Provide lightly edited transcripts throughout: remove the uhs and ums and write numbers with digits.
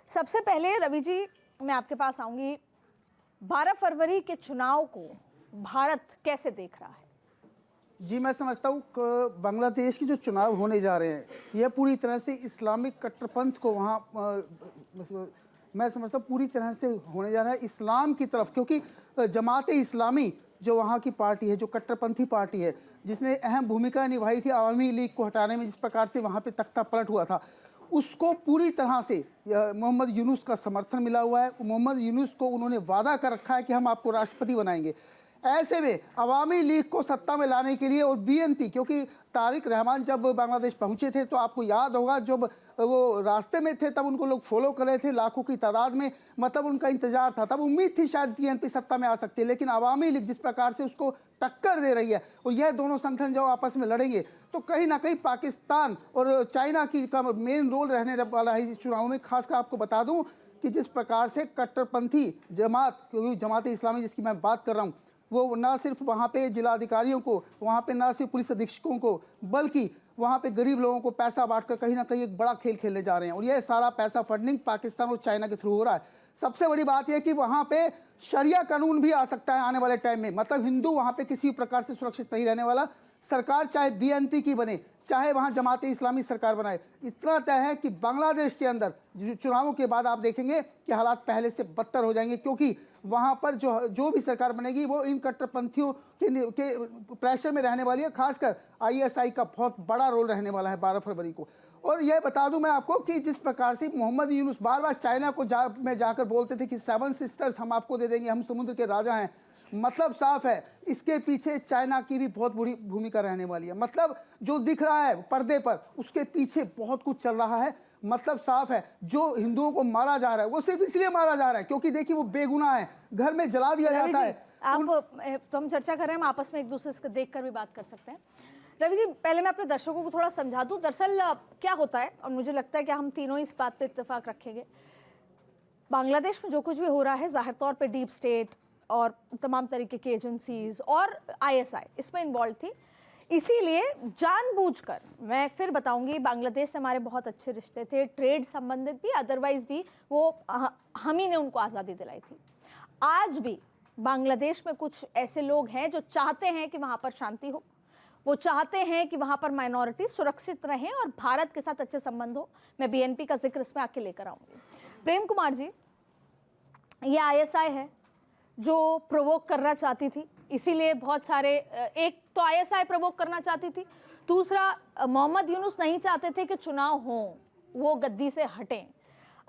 सबसे पहले रवि जी, मैं आपके पास आऊंगी। 12 फरवरी के चुनाव को भारत कैसे देख रहा है? जी, मैं समझता हूँ कि बांग्लादेश की जो चुनाव होने जा रहे हैं, यह पूरी तरह से इस्लामिक कट्टरपंथ को वहाँ मैं समझता हूँ पूरी तरह से होने जा रहा है इस्लाम की तरफ, क्योंकि जमात इस्लामी जो वहाँ की पार्टी है, जो कट्टरपंथी पार्टी है, जिसने अहम भूमिका निभाई थी आवामी लीग को हटाने में, जिस प्रकार से वहाँ पे तख्ता पलट हुआ था, उसको पूरी तरह से मोहम्मद यूनुस का समर्थन मिला हुआ है। मोहम्मद यूनुस को उन्होंने वादा कर रखा है कि हम आपको राष्ट्रपति बनाएंगे। ऐसे में अवामी लीग को सत्ता में लाने के लिए और बीएनपी, क्योंकि तारिक रहमान जब बांग्लादेश पहुंचे थे तो आपको याद होगा जब वो रास्ते में थे तब उनको लोग फॉलो कर रहे थे लाखों की तादाद में, मतलब उनका इंतजार था, तब उम्मीद थी शायद बीएनपी सत्ता में आ सकती है। लेकिन अवामी लीग जिस प्रकार से उसको टक्कर दे रही है और यह दोनों संगठन जब आपस में लड़ेंगे तो कहीं ना कहीं पाकिस्तान और चाइना की का मेन रोल रहने वाला है इस चुनाव में। खासकर आपको बता दूं कि जिस प्रकार से कट्टरपंथी जमात, क्योंकि जमात इस्लामी जिसकी मैं बात कर रहा हूँ, वो ना सिर्फ वहाँ पे जिला अधिकारियों को, वहाँ पे ना सिर्फ पुलिस अधीक्षकों को, बल्कि वहाँ पे गरीब लोगों को पैसा बांटकर कहीं ना कहीं एक बड़ा खेल खेलने जा रहे हैं। और यह सारा पैसा फंडिंग पाकिस्तान और चाइना के थ्रू हो रहा है। सबसे बड़ी बात यह है कि वहाँ पे शरिया कानून भी आ सकता है आने वाले टाइम में, मतलब हिंदू वहाँ पे किसी प्रकार से सुरक्षित नहीं रहने वाला। सरकार चाहे बीएनपी की बने, चाहे वहाँ जमात इस्लामी सरकार बनाए, इतना तय है कि बांग्लादेश के अंदर चुनावों के बाद आप देखेंगे कि हालात पहले से बदतर हो जाएंगे, क्योंकि वहाँ पर जो भी सरकार बनेगी वो इन कट्टरपंथियों के प्रेशर में रहने वाली है। खासकर आईएसआई का बहुत बड़ा रोल रहने वाला है 12 फरवरी को। और यह बता दूं मैं आपको कि जिस प्रकार से मोहम्मद यूनुस बार बार चाइना को में जाकर बोलते थे कि 7 सिस्टर्स हम आपको दे देंगे, हम समुद्र के राजा हैं, मतलब साफ है इसके पीछे चाइना की भी बहुत बड़ी भूमिका रहने वाली है। मतलब जो दिख रहा है पर्दे पर, उसके पीछे बहुत कुछ चल रहा है। मतलब साफ है जो हिंदुओं को मारा जा रहा है वो सिर्फ इसलिए मारा जा रहा है क्योंकि देखिए वो बेगुनाह है, घर में जला दिया जाता है। तो हम चर्चा कर रहे हैं, हम आपस में एक दूसरे से देख कर भी बात कर सकते हैं। रवि जी, पहले मैं अपने दर्शकों को थोड़ा समझा दूं दरअसल क्या होता है, और मुझे लगता है कि हम तीनों इस बात पे इत्तेफाक रखेंगे। बांग्लादेश में जो कुछ भी हो रहा है जाहिर तौर पे डीप स्टेट और तमाम तरीके की एजेंसीज और आईएसआई इसमें इन्वॉल्व थी। इसीलिए जानबूझकर, मैं फिर बताऊंगी, बांग्लादेश से हमारे बहुत अच्छे रिश्ते थे, ट्रेड संबंधित भी, अदरवाइज भी, वो हम ही ने उनको आज़ादी दिलाई थी। आज भी बांग्लादेश में कुछ ऐसे लोग हैं जो चाहते हैं कि वहाँ पर शांति हो, वो चाहते हैं कि वहाँ पर माइनॉरिटी सुरक्षित रहें और भारत के साथ अच्छे संबंध हो। मैं बीएनपी का जिक्र इसमें आके लेकर आऊँगी। प्रेम कुमार जी, ये आईएसआई है जो प्रोवोक करना चाहती थी, इसीलिए बहुत सारे, एक तो आईएसआई प्रोवोक करना चाहती थी, दूसरा मोहम्मद यूनुस नहीं चाहते थे कि चुनाव हो, वो गद्दी से हटें।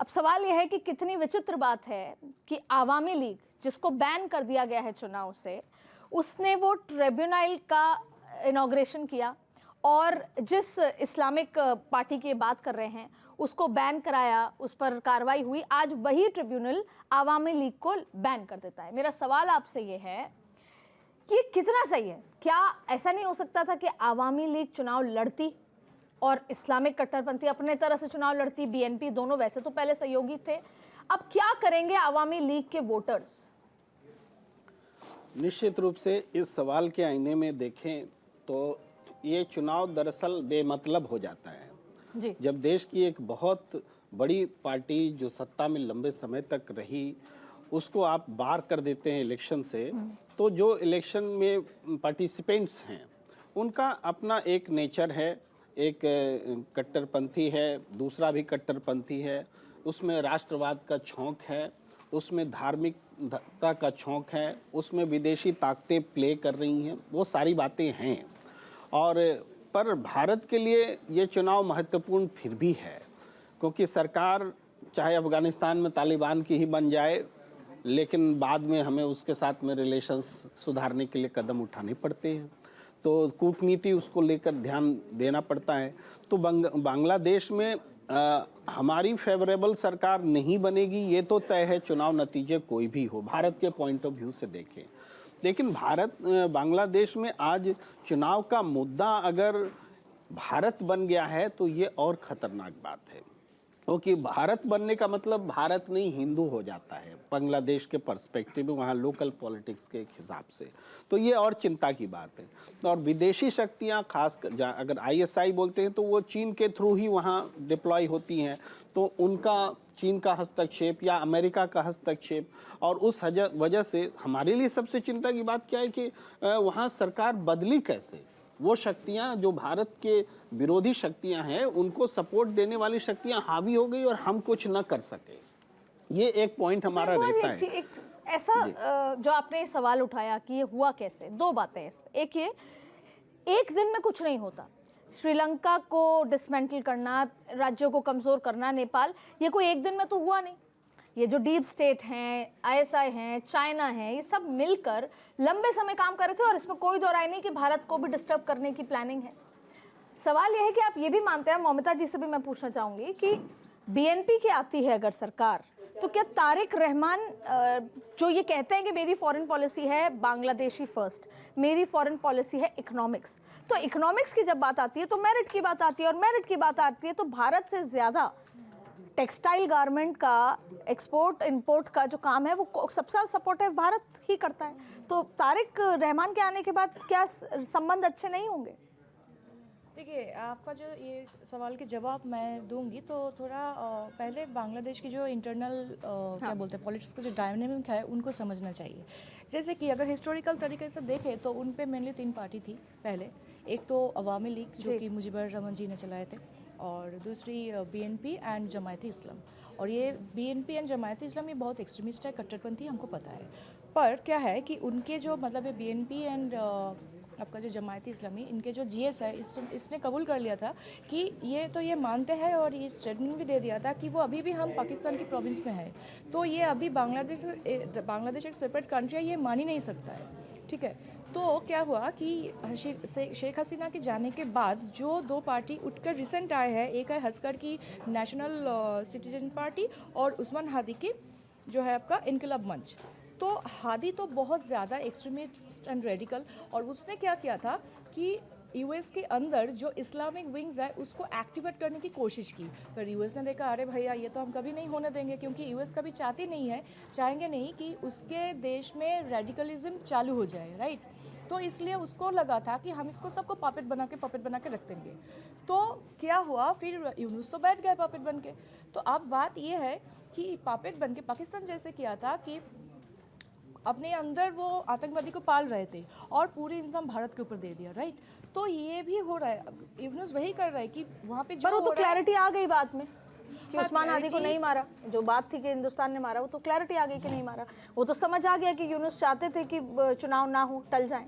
अब सवाल यह है कि कितनी विचित्र बात है कि आवामी लीग जिसको बैन कर दिया गया है चुनाव से, उसने वो ट्रिब्यूनल का इनॉग्रेशन किया और जिस इस्लामिक पार्टी की बात कर रहे हैं उसको बैन कराया, उस पर कार्रवाई हुई। आज वही ट्रिब्यूनल आवामी लीग को बैन कर देता है। मेरा सवाल आपसे ये है कि कितना सही है? क्या ऐसा नहीं हो सकता था कि आवामी लीग चुनाव लड़ती और इस्लामिक कट्टरपंथी अपने तरह से चुनाव लड़ती? बीएनपी दोनों वैसे तो पहले सहयोगी थे, अब क्या करेंगे आवामी लीग के वोटर्स? निश्चित रूप से इस सवाल के आईने में देखें तो ये चुनाव दरअसल बेमतलब हो जाता है जी। जब देश की एक बहुत बड़ी पार्टी जो सत्ता में लंबे समय तक रही उसको आप बाहर कर देते हैं इलेक्शन से, तो जो इलेक्शन में पार्टिसिपेंट्स हैं उनका अपना एक नेचर है, एक कट्टरपंथी है, दूसरा भी कट्टरपंथी है, उसमें राष्ट्रवाद का छौंक है, उसमें धार्मिकता का छौंक है, उसमें विदेशी ताकतें प्ले कर रही हैं, वो सारी बातें हैं। और पर भारत के लिए ये चुनाव महत्वपूर्ण फिर भी है, क्योंकि सरकार चाहे अफ़गानिस्तान में तालिबान की ही बन जाए, लेकिन बाद में हमें उसके साथ में रिलेशंस सुधारने के लिए कदम उठाने पड़ते हैं, तो कूटनीति उसको लेकर ध्यान देना पड़ता है। तो बांग्लादेश में हमारी फेवरेबल सरकार नहीं बनेगी, ये तो तय है, चुनाव नतीजे कोई भी हो भारत के पॉइंट ऑफ व्यू से देखें। लेकिन बांग्लादेश में आज चुनाव का मुद्दा अगर भारत बन गया है तो ये और ख़तरनाक बात है। ओके, भारत बनने का मतलब भारत नहीं हिंदू हो जाता है बांग्लादेश के पर्सपेक्टिव में, वहाँ लोकल पॉलिटिक्स के हिसाब से। तो ये और चिंता की बात है। और विदेशी शक्तियाँ खास अगर आईएसआई बोलते हैं तो वो चीन के थ्रू ही वहाँ डिप्लॉय होती हैं, तो उनका चीन का हस्तक्षेप या अमेरिका का हस्तक्षेप, और उस वजह से हमारे लिए सबसे चिंता की बात क्या है कि वहाँ सरकार बदली कैसे। वो शक्तियां जो भारत के विरोधी शक्तियां हैं उनको सपोर्ट देने वाली शक्तियां हावी हो गई और हम कुछ न कर सके। ये एक पॉइंट हमारा रहता है। एक ऐसा जो आपने सवाल उठाया कि ये हुआ कैसे, दो बातें इसमें। एक ये, एक दिन में कुछ नहीं होता। श्रीलंका को डिसमेंटल करना, राज्यों को कमज़ोर करना, नेपाल, ये कोई एक दिन में तो हुआ नहीं। ये जो डीप स्टेट हैं, आईएसआई हैं, चाइना है, ये सब मिलकर लंबे समय काम कर रहे थे और इसमें कोई दो राय नहीं कि भारत को भी डिस्टर्ब करने की प्लानिंग है। सवाल यह है कि आप ये भी मानते हैं, मौमिता जी से भी मैं पूछना चाहूँगी कि बीएनपी की आती है अगर सरकार, तो क्या तारिक रहमान जो ये कहते हैं कि मेरी फॉरेन पॉलिसी है बांग्लादेशी फर्स्ट, मेरी फॉरेन पॉलिसी है इकोनॉमिक्स, तो इकोनॉमिक्स की जब बात आती है तो मेरिट की बात आती है, और मेरिट की बात आती है तो भारत से ज़्यादा टेक्सटाइल गारमेंट का एक्सपोर्ट इंपोर्ट का जो काम है वो सबसे ज़्यादा सपोर्टिव भारत ही करता है। तो तारिक रहमान के आने के बाद क्या संबंध अच्छे नहीं होंगे? देखिए, आपका जो ये सवाल के जवाब मैं दूंगी तो थोड़ा पहले बांग्लादेश की जो इंटरनल क्या बोलते हैं पॉलिटिक्स का जो डायनेमिक है उनको समझना चाहिए। जैसे कि अगर हिस्टोरिकल तरीके से देखें तो उन पे मेनली 3 पार्टी थी पहले। एक तो अवामी लीग जो कि मुजिबर रहमान जी ने चलाए थे, और दूसरी बीएनपी एंड जमायत इस्लाम। और ये बीएनपी एंड जमायत इस्लाम ये बहुत एक्सट्रीमिस्ट है, कट्टरपंथी, हमको पता है। पर क्या है कि उनके जो मतलब ये बीएनपी एंड आपका जो जमायत इस्लामी, इनके जो जीएस है इसने कबूल कर लिया था कि ये मानते हैं और ये स्टेटमेंट भी दे दिया था कि वो अभी भी हम पाकिस्तान की प्रोविंस में है, तो ये अभी बांग्लादेश एक सेपरेट कंट्री है, ये मान ही नहीं सकता है। ठीक है, तो क्या हुआ कि शेख हसीना के जाने के बाद जो 2 पार्टी उठकर रिसेंट आए हैं, एक है हस्कर की नेशनल सिटीजन पार्टी और उस्मान हादी की जो है आपका इनकलाब मंच। तो हादी तो बहुत ज़्यादा एक्सट्रीमिस्ट एंड रेडिकल, और उसने क्या किया था कि यूएस के अंदर जो इस्लामिक विंग्स है उसको एक्टिवेट करने की कोशिश की। पर यूएस ने देखा अरे भैया ये तो हम कभी नहीं होने देंगे, क्योंकि यूएस कभी चाहेंगे नहीं कि उसके देश में रेडिकलिज्म चालू हो जाए, राइट। तो इसलिए उसको लगा था कि हम इसको सबको पपेट बना के रख देंगे। तो क्या हुआ, फिर यूनुस तो बैठ गए पपेट बन के। तो अब बात ये है कि पपेट बन के पाकिस्तान जैसे किया था कि अपने अंदर वो आतंकवादी को पाल रहे थे और पूरे इंतजाम भारत के ऊपर दे दिया, राइट। तो ये भी हो रहा है, यूनुस वही कर रहा है कि वहाँ पे पर वो तो क्लैरिटी आ गई बाद में कि हाँ, उस्मान हादी को नहीं मारा। जो बात थी कि हिंदुस्तान ने मारा, वो तो क्लैरिटी आ गई कि नहीं मारा। वो तो समझ आ गया कि यूनुस चाहते थे कि चुनाव ना हो, टल जाए।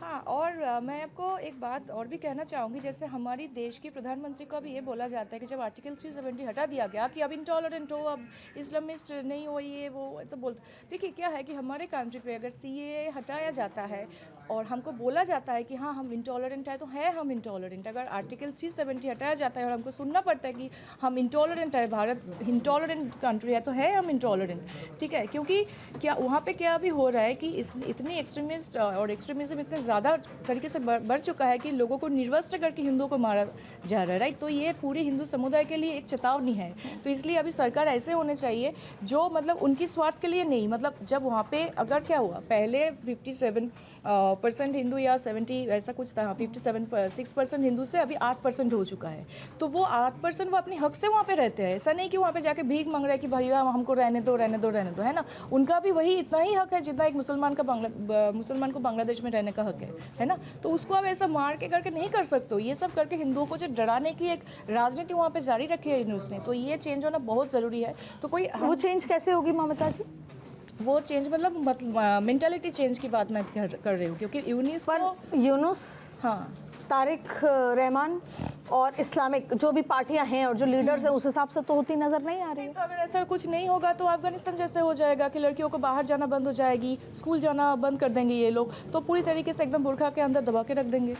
हाँ, और मैं आपको एक बात और भी कहना चाहूँगी। जैसे हमारी देश की प्रधानमंत्री को भी ये बोला जाता है कि जब आर्टिकल 370 हटा दिया गया कि अब इंटॉलरेंट हो, अब इस्लामिस्ट नहीं हो, ये वो तो बोलते। देखिए क्या है कि हमारे कंट्री पे अगर सीएए हटाया जाता है और हमको बोला जाता है कि हाँ हम इंटॉलरेंट है, तो है हम इंटॉलरेंट। अगर आर्टिकल 370 हटाया जाता है और हमको सुनना पड़ता है कि हम इंटॉलरेंट है, भारत इंटॉलरेंट कंट्री है, तो है हम इंटॉलरेंट। ठीक है, क्योंकि क्या वहाँ पे क्या भी हो रहा है कि इसमें इतनी एक्सट्रीमिस्ट और एक्सट्रीमिज्म इतने ज़्यादा तरीके से बढ़ चुका है कि लोगों को निर्वस्त्र करके हिंदुओं को मारा जा रहा है, राइट। तो ये पूरे हिंदू समुदाय के लिए एक चेतावनी है। तो इसलिए अभी सरकार ऐसे होने चाहिए जो मतलब उनकी स्वार्थ के लिए नहीं, मतलब जब वहाँ पे अगर क्या हुआ पहले 57% हिंदू या 70 ऐसा कुछ था, 57.6% हिंदू से अभी 8% हो चुका है। तो वो 8% वो अपने हक से वहाँ पे रहते हैं। ऐसा नहीं कि वहाँ पे जाके भीख मांग रहे हैं कि भैया हमको रहने दो, है ना। उनका भी वही इतना ही हक है जितना एक मुसलमान को बांग्लादेश में रहने का हक है ना। तो उसको अब ऐसा मार के करके नहीं कर सकते हो। ये सब करके हिंदुओं को जो डराने की एक राजनीति वहाँ पे जारी रखी है न्यूज़ ने, तो ये चेंज होना बहुत ज़रूरी है। तो कोई वो चेंज कैसे होगी ममता जी? वो चेंज मतलब मेंटालिटी चेंज की बात मैं कर रही हूँ, क्योंकि यूनुस, हाँ, तारिक रहमान और इस्लामिक जो भी पार्टियां हैं और जो लीडर्स हैं उस हिसाब से तो होती नजर नहीं आ रही है। तो अगर ऐसा कुछ नहीं होगा तो अफगानिस्तान जैसे हो जाएगा कि लड़कियों को बाहर जाना बंद हो जाएगी, स्कूल जाना बंद कर देंगे ये लोग, तो पूरी तरीके से एकदम बुर्खा के अंदर दबा के रख देंगे।